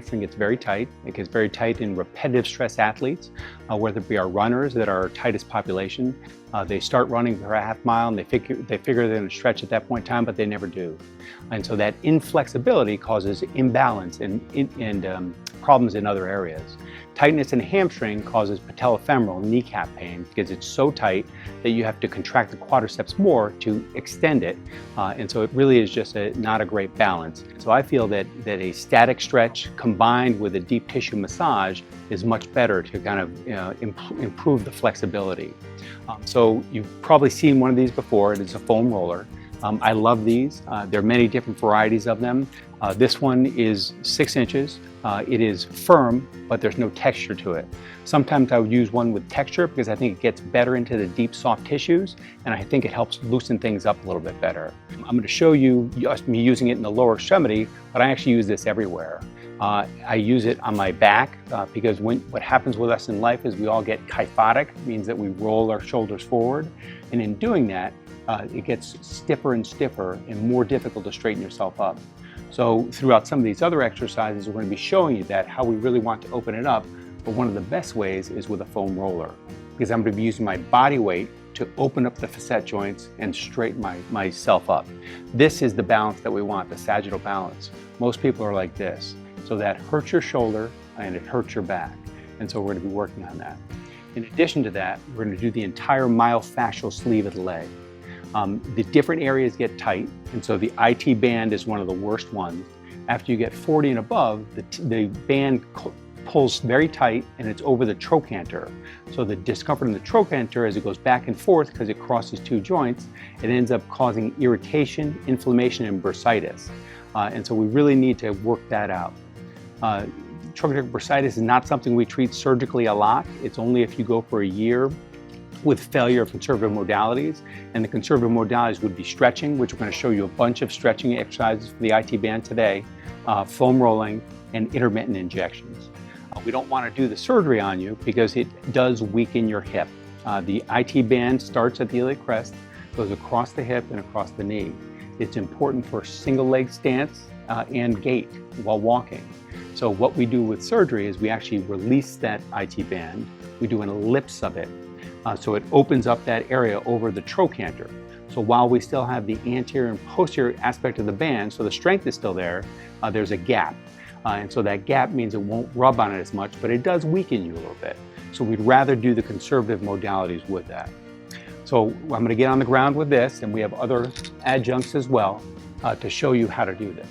hamstring gets very tight. It gets very tight in repetitive stress athletes, whether it be our runners that are our tightest population. They start running for a half mile and they figure they're going to stretch at that point in time, but they never do. And so that inflexibility causes imbalance and problems in other areas. Tightness in the hamstring causes patellofemoral kneecap pain because it's so tight that you have to contract the quadriceps more to extend it. And so it really is just not a great balance. So I feel that a static stretch combined with a deep tissue massage is much better to kind of improve the flexibility. So you've probably seen one of these before. It is a foam roller. I love these. There are many different varieties of them. This one is 6 inches. It is firm, but there's no texture to it. Sometimes I would use one with texture because I think it gets better into the deep, soft tissues, and I think it helps loosen things up a little bit better. I'm going to show you me using it in the lower extremity, but I actually use this everywhere. I use it on my back because what happens with us in life is we all get kyphotic, means that we roll our shoulders forward, and in doing that, it gets stiffer and stiffer and more difficult to straighten yourself up. So throughout some of these other exercises, we're going to be showing you that how we really want to open it up, but one of the best ways is with a foam roller, because I'm going to be using my body weight to open up the facet joints and straighten myself up. This is the balance that we want, the sagittal balance. Most people are like this, so that hurts your shoulder and it hurts your back, and so we're going to be working on that. In addition to that, we're going to do the entire myofascial sleeve of the leg. The different areas get tight, and so the IT band is one of the worst ones. After you get 40 and above, the band pulls very tight and it's over the trochanter. So the discomfort in the trochanter as it goes back and forth because it crosses 2 joints, it ends up causing irritation, inflammation, and bursitis. And so we really need to work that out. Trochanteric bursitis is not something we treat surgically a lot. It's only if you go for a year with failure of conservative modalities, and the conservative modalities would be stretching, which we're going to show you a bunch of stretching exercises for the IT band today, foam rolling, and intermittent injections. We don't want to do the surgery on you because it does weaken your hip. The IT band starts at the iliac crest, goes across the hip and across the knee. It's important for single leg stance and gait while walking. So what we do with surgery is we actually release that IT band. We do an ellipse of it. So it opens up that area over the trochanter. So while we still have the anterior and posterior aspect of the band, so the strength is still there, there's a gap. And so that gap means it won't rub on it as much, but it does weaken you a little bit. So we'd rather do the conservative modalities with that. So I'm going to get on the ground with this, and we have other adjuncts as well to show you how to do this.